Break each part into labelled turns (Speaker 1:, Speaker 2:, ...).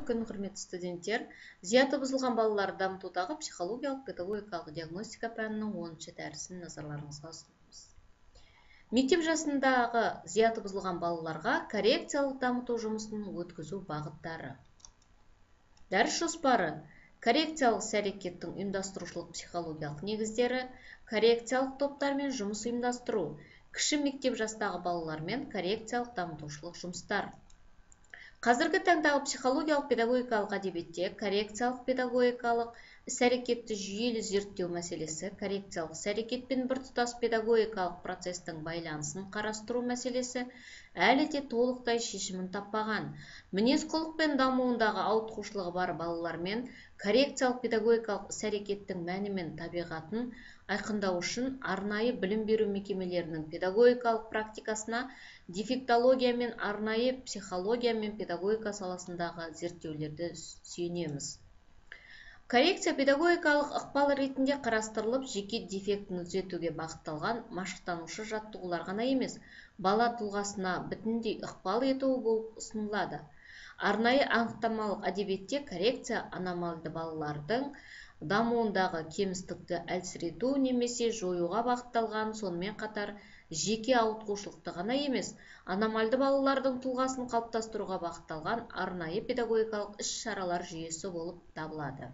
Speaker 1: күн, құрметті студенттер. Зияты бұзылған балаларды дамытудағы психологиялық педагогикалық диагностика пәнінің 10-шы дәрісін назарларыңызға ұсынамыз. Мектеп жасындағы зияты бұзылған балаларға коррекциялық дамыту жұмысын өткізу бағыттары. Дәріс жоспары: коррекциялық іс-әрекеттің ұйымдастырушылық психологиялық негіздері, коррекциялық топтармен жұмыс ұйымдастыру, кіші мектеп жастағы балалармен коррекциялық дамытушылық жұмыстар. Қазіргі таңдағы психологиялық педагогикалық әдебиетте коррекциялық педагогикалық іс-әрекетті жүйелі зерттеу мәселесі, коррекциялық іс-әрекет пен біртұтас педагогикалық процестің байланысын қарастыру мәселесі әлі де толықтай шешімін таппаған. Мінез-құлық пен дамуындағы ауытқушылығы бар балалармен коррекциялық педагогикалық іс-әрекеттің мәні мен табиғатын айқындау үшін арнайы білім беру мекемелерінің педагогикалық практикасына дефектология мен арнайы психология мен педагогика саласындағы зерттеулерді сүйенеміз. Коррекция педагогикалық ықпал ретінде қарастырылып, жеке дефектіні түзетуге бағытталған машықтанушы жаттығулар ғана емес, бала тұлғасына бүтіндей ықпал етуі болып ұсынылады. Арнайы анықтамалық әдебиетте коррекция аномальды балалардың дамуындағы кемістікті әлсірету немесе жоюға бағытталған, сонымен қатар жеке ауытқушылықты ғана емес, аномальды балалардың тұлғасын қалыптастыруға бағытталған арнайы педагогикалық іс-шаралар жүйесі болып табылады.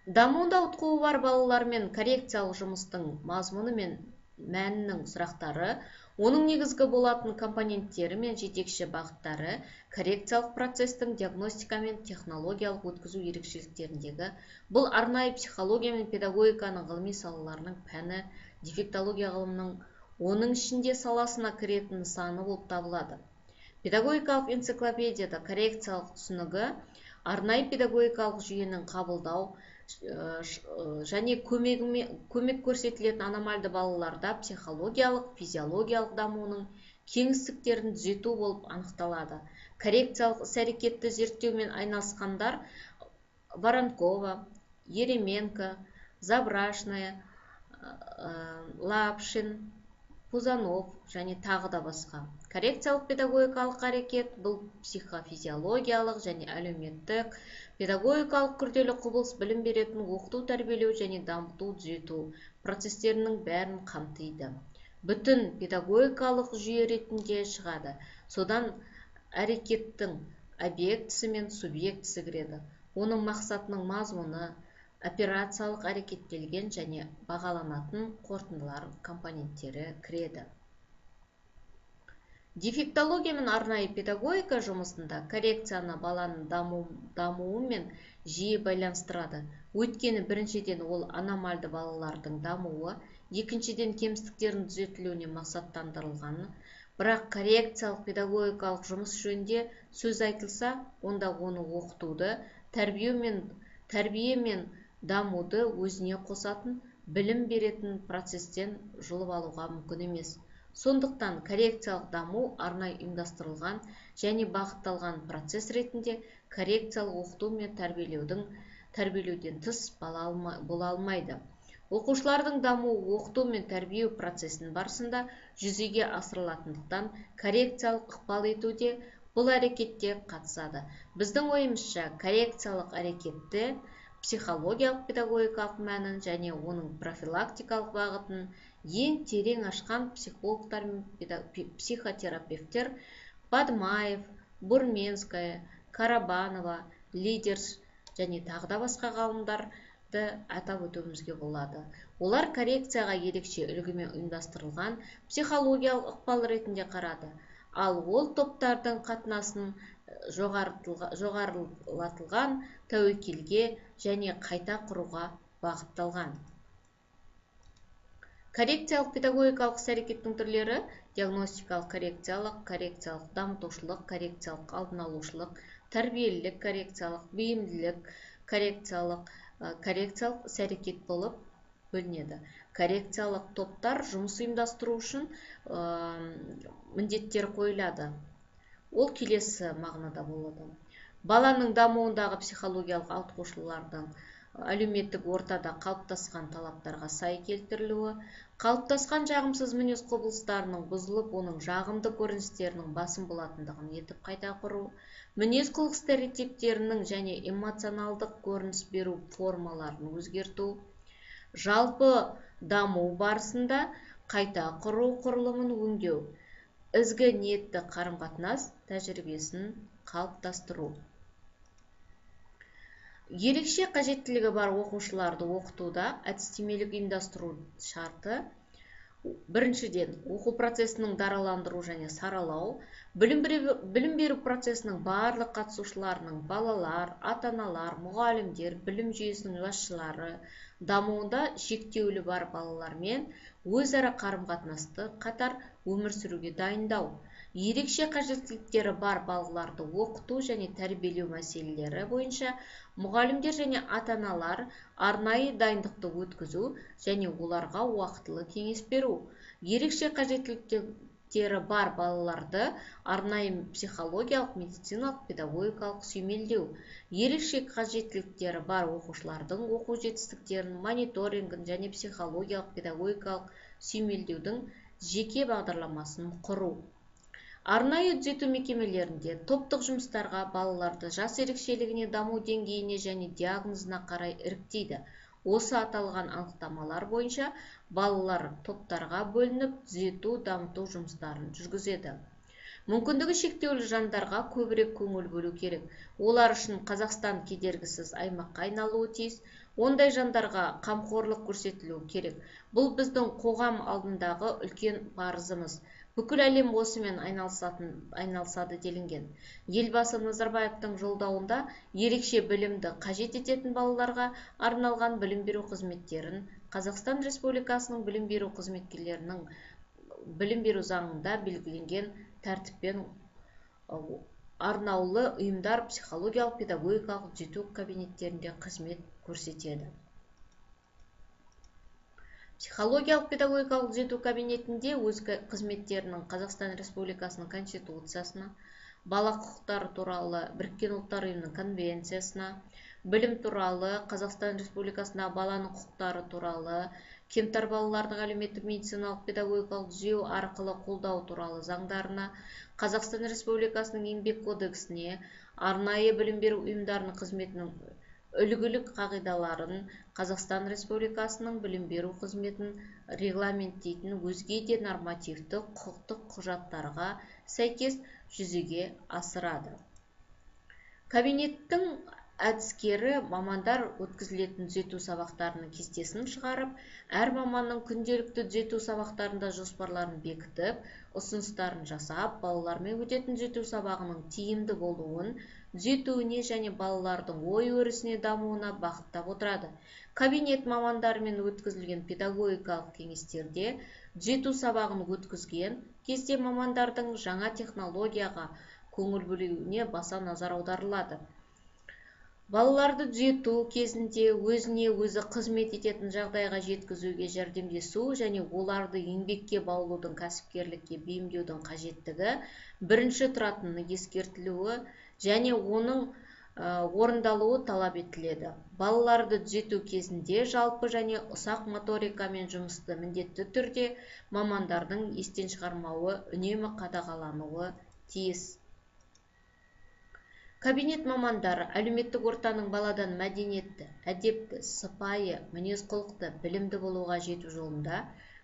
Speaker 1: Дамуында ауытқуы бар балалармен коррекциялық жұмыстың мазмұны мен мәнінің сұрақтары, оның негізгі болатын компоненттері мен жетекші бағыттары, коррекциялық процестің диагностика мен технологиялық өткізу ерекшеліктеріндегі, бұл арнайы психология мен педагогиканың ғылыми салаларының пәні, дефектология ғылымының оның ішінде саласына кіретін нысаны болып табылады. Педагогикалық энциклопедияда коррекциялық түсінігі, арнайы педагогикалық жүйенің қабылдау және көмек көрсетілетін аномальды балаларда психологиялық, физиологиялық дамуының кеңістіктерін түзету болып анықталады. Коррекциялық іс-әрекетті зерттеумен айналысқандар Воронкова, Еременко, Забрашная, Лапшин, Пузанов және тағы да басқа. Коррекциялық педагогикалық әрекет бұл психофизиологиялық және әлеуметтік, педагогикалық күрделі құбылыс білім беретін оқыту, тәрбиелеу және дамыту, түзету процестерінің бәрін қамтиды. Бүтін педагогикалық жүйе ретінде шығады. Содан әрекеттің объектісі мен субъектісі кіреді. Оның мақсатының мазмұны, операциялық әрекеттелген және бағаланатын қорытындылар компоненттері кіреді. Дефектология мен арнайы педагогика жұмысында коррекцияны баланың дамуымен жиі байланыстырады. Өйткені біріншіден ол аномальды балалардың дамуы, екіншіден кемістіктердің түзетілуіне мақсаттандырылғаны. Бірақ коррекциялық педагогикалық жұмыс жөнінде сөз айтылса, онда оны оқытуды, тәрбие мен дамуды өзіне қосатын, білім беретін процестен жұлып алуға мүмкін емес. Сондықтан коррекциялық даму арнайы ұйымдастырылған және бағытталған процесс ретінде коррекциялық оқыту мен тәрбиелеуден тыс бола алмайды. Оқушылардың дамуы оқыту мен тәрбие процесінің барысында жүзеге асырылатындықтан коррекциялық ықпал етуде, бұл әрекетте қатысады. Біздің ойымызша, коррекциялық әрекетті психологиялық педагогикалық мәнін және оның профилактикалық бағытын ең терең ашқан психологтар мен психотерапевтер Бадмаев, Бурменская, Карабанова, Лидерс және тағы да басқа ғалымдарды атап өтуімізге болады. Олар коррекцияға ерекше үлгімен ұйымдастырылған психологиялық ықпал ретінде қарады, ал ол топтардың қатынасын жоғарылатылған тәуекелге және қайта құруға бағытталған. Коррекциялық педагогикалық іс-әрекеттің түрлері: диагностикалық коррекциялық, коррекциялық дамытушылық, коррекциялық алдын алушылық, тәрбиелік коррекциялық, бейімділік коррекциялық іс-әрекет болып бөлінеді. Коррекциялық топтар жұмыс ұйымдастыру үшін міндеттер қойылады. Ол келесі мағынада болады: баланың дамуындағы психологиялық ауытқушылықтардың әлеуметтік ортада қалыптасқан талаптарға сай келтірілуі, қалыптасқан жағымсыз мінез құбылыстарының бұзылып, оның жағымды көріністерінің басым болатындығын етіп қайта құру, мінез құлық стереотиптерінің және эмоционалдық көрініс беру формаларын өзгерту, жалпы даму барысында қайта құру құрылымын өңдеу, ізгі ниетті қарым-қатынас тәжірибесін қалыптастыру. Ерекше қажеттілігі бар оқушыларды оқытуда әдістемелік ұйымдастыру шарты: біріншіден, оқу процесінің дараландыру және саралау, білім беру процесінің барлық қатысушыларының, балалар, ата-аналар, мұғалімдер, білім жүйесінің басшылары дамуында шектеулі бар балалармен өзара қарым-қатынасты қатар өмір сүруге дайындау, ерекше қажеттіліктері бар балаларды оқыту және тәрбиелеу мәселелері бойынша мұғалімдер және ата-аналар арнайы дайындықты өткізу және оларға уақытылы кеңес беру, ерекше қажеттіліктері бар балаларды арнайы психологиялық, медициналық, педагогикалық сүйемелдеу, ерекше қажеттіліктері бар оқушылардың оқу жетістіктерін мониторингін және психологиялық, педагогикалық сүйемелдеудің жеке бағдарламасын құру. Арнайы түзету мекемелерінде топтық жұмыстарға балаларды жас ерекшелігіне, даму деңгейіне және диагнозына қарай іріктейді. Осы аталған анықтамалар бойынша балалар топтарға бөлініп, түзету, дамыту жұмыстарын жүргізеді. Мүмкіндігі шектеулі жандарға көбірек көңіл бөлу керек. Олар үшін Қазақстан кедергісіз аймаққа айналуы тиіс. Ондай жандарға қамқорлық көрсетілуі керек. Бұл біздің қоғам алдындағы үлкен парызымыз. Бүкіл әлем осымен айналысады делінген. Елбасы Назарбаевтың жолдауында ерекше білімді қажет ететін балаларға арналған білім беру қызметтерін Қазақстан Республикасының білім беру қызметкерлерінің білім беру заңында белгіленген тәртіппен арнаулы ұйымдар психологиялық, педагогикалық түзету кабинеттерінде қызмет көрсетеді. Психологиялық педагогикалық түзету кабинетінде өз қызметтерінің Қазақстан Республикасының Конституциясына, бала құқықтары туралы Біріккен ұлттар ұйымының конвенциясына, білім туралы Қазақстан Республикасында баланың құқықтары туралы, кемтар балалардың әлеуметтік медициналық педагогикалық түзеу арқылы қолдау туралы заңдарына, Қазақстан Республикасының еңбек кодексіне, арнайы білім беру ұйымдарының қызметінің үлгілік қағидаларын, Қазақстан Республикасының білім беру қызметін регламенттейтін өзге де нормативті құқықтық құжаттарға сәйкес жүзеге асырады. Кабинеттің әдіскері мамандар өткізілетін түзету сабақтарының кестесін шығарып, әр маманның күнделікті түзету сабақтарында жоспарларын бекітіп, ұсыныстарын жасап, балалармен өтетін түзету сабағының тиімді болуын, түзетуіне және балалардың ой-өрісіне дамуына бағыттап отырады. Кабинет мамандарымен өткізілген педагогикалық кеңестерде түзету сабағын өткізген кезде мамандардың жаңа технологияға көңіл бөлуіне баса назар аударылады. Балаларды түзету кезінде өзіне өзі қызмет ететін жағдайға жеткізуге жәрдемдесу және оларды еңбекке баулудың, кәсіпкерлікке бейімдеудің қажеттігі бірінші тұратыны ескертілуі және оның орындалуы талап етіледі. Балаларды түзету кезінде жалпы және ұсақ моторикамен жұмысты міндетті түрде мамандардың естен шығармауы үнемі қадағалануы тиіс. Кабинет мамандары әлеуметтік ортаның баладан мәдениетті, әдепті, сыпайы, мінез-құлықты, білімді болуға жету жолында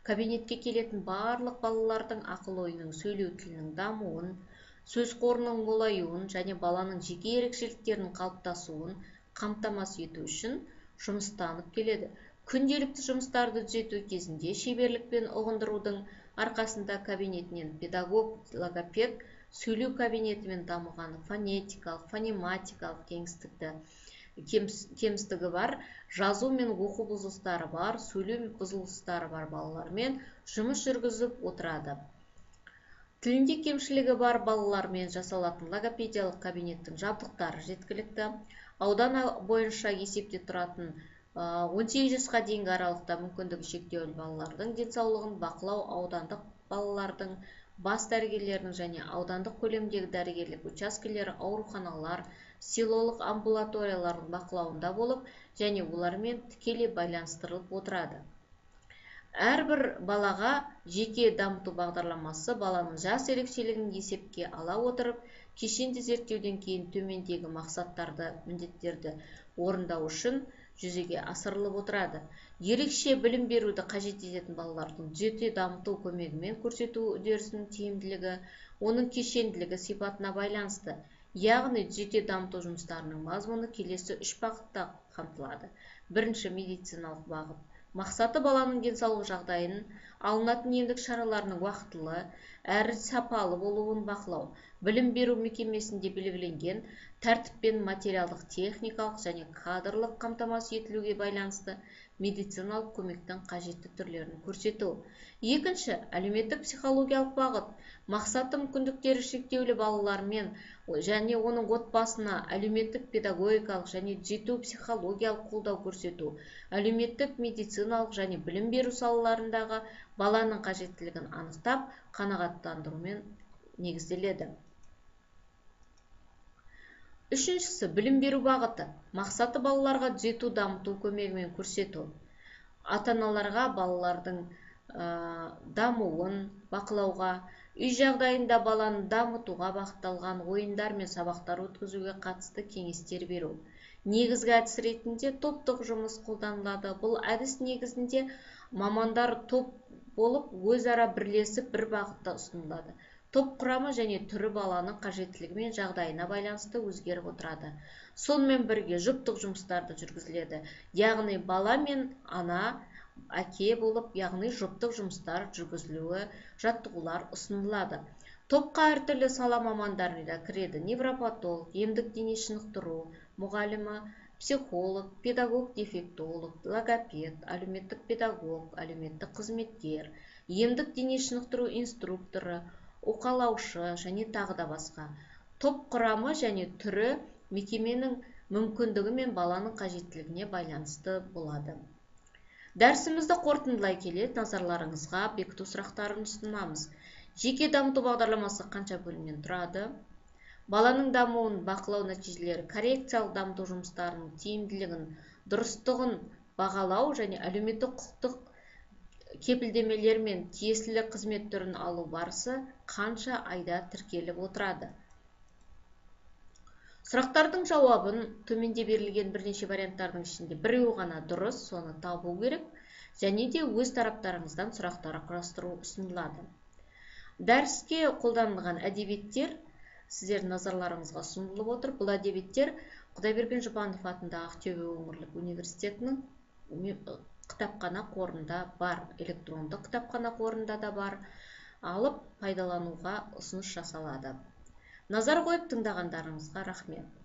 Speaker 1: кабинетке келетін барлық балалардың ақыл-ойының, сөйлеу тілінің дамуын, сөз қорының молаюын және баланың жеке ерекшеліктерінің қалыптасуын қамтамасыз ету үшін жұмыстанып келеді. Күнделікті жұмыстарды түзету кезінде шеберлікпен ұғындырудың арқасында кабинетінен педагог, логопед, сөйлеу кабинетімен дамыған фонетикалық, фонематикалық кемістігі бар, жазу мен оқу бұзылыстары бар, сөйлеу бұзылыстары бар балалармен жұмыс жүргізіп отырады. Тілінде кемшілігі бар балалармен жасалатын логопедиялық кабинеттің жабдықтары жеткілікті. Аудан бойынша есепте тұратын 18 жасқа дейінгі аралықта мүмкіндігі шектеулі балалардың денсаулығын бақылау аудандық балалардың бас дәрігерлерінің және аудандық көлемдегі дәрігерлік учаскелері, ауруханалар, селолық амбулаториялардың бақылауында болып, және олармен тікелей байланыстырылып отырады. Әрбір балаға жеке дамыту бағдарламасы баланың жас ерекшелігін есепке ала отырып, кешенді зерттеуден кейін төмендегі мақсаттарды, міндеттерді орындау үшін жүзеге асырылып отырады. Ерекше білім беруді қажет ететін балалардың жеке дамыту көмегімен көрсету үдерісінің тиімділігі, оның кешенділігі сипатына байланысты. Яғни жеке дамыту жұмыстарының мазмұны келесі 3 бағытта қамтылады. Бірінші, медициналық бағыт. Мақсаты баланың денсаулық жағдайын, алынатын емдік шараларының уақытылы әрі сапалы болуын бақылау. Білім беру мекемесінде белгіленген тәртіппен материалдық, техникалық және кадрлық қамтамасыз етілуге байланысты медициналық көмектің қажетті түрлерін көрсету. Екінші, әлеуметтік психологиялық бағыт. Мақсаты мүмкіндіктері шектеулі балалармен және оның отбасына әлеуметтік педагогикалық және жету психологиялық қолдау көрсету, әлеуметтік медициналық және білім беру салаларындағы баланың қажеттілігін анықтап, қанағаттандырумен негізделеді. Үшіншісі, білім беру бағыты. Мақсаты балаларға жету дамыту көмегімен көрсету. Ата-аналарға балалардың дамуын бақылауға, үй жағдайында баланы дамытуға бағытталған ойындар мен сабақтар өткізуге қатысты кеңестер беру. Негізгі әдіс ретінде топтық жұмыс қолданылады. Бұл әдіс негізінде мамандар топ болып, өзара бірлесіп бір бағытта ұсынылады. Топ құрамы және түрі баланың қажеттілігі мен жағдайына байланысты өзгеріп отырады. Сонымен бірге жұптық жұмыстарды жүргізіледі. Яғни бала мен ана, әке болып, яғни жұптық жұмыстар жүргізілуі, жаттығулар ұсынылады. Топқа әртүрлі сала мамандары да кіреді. Невропатолог, емдік дене шынықтыру мұғалімі, психолог, педагог-дефектолог, логопед, әлеуметтік педагог, әлеуметтік қызметкер, емдік дене шынықтыру инструкторы, оқалаушы және тағы да басқа. Топ құрамы және түрі мекеменің мүмкіндігі мен баланың қажеттілігіне байланысты болады. Дәрісімізді қорытындылай келе, назарларыңызға бекіту сұрақтарын ұсынамыз. Жеке дамыту бағдарламасы қанша бөлімнен тұрады? Баланың дамуын бақылау нәтижелері, коррекциялық дамыту жұмыстарының тиімділігін, дұрыстығын бағалау және әлеуметтік құқықтық кепілдемелер мен тиесілі қызмет түрін алу барысы қанша айда тіркеліп отырады? Сұрақтардың жауабын төменде берілген бірнеше варианттардың ішінде біреуі ғана дұрыс, соны табу керек, және де өз тараптарыңыздан сұрақтар құрастыру ұсынылады. Дәріске қолданылған әдебиеттер сіздердің назарларыңызға ұсынылып отыр. Бұл әдебиеттер Құдайберген Жұбанов атындағы Ақтөбе өңірлік университетінің кітапхана қорында бар, электрондық кітапхана қорында да бар, алып пайдалануға ұсыныс жасалады. Назар қойып тыңдағандарыңызға рахмет.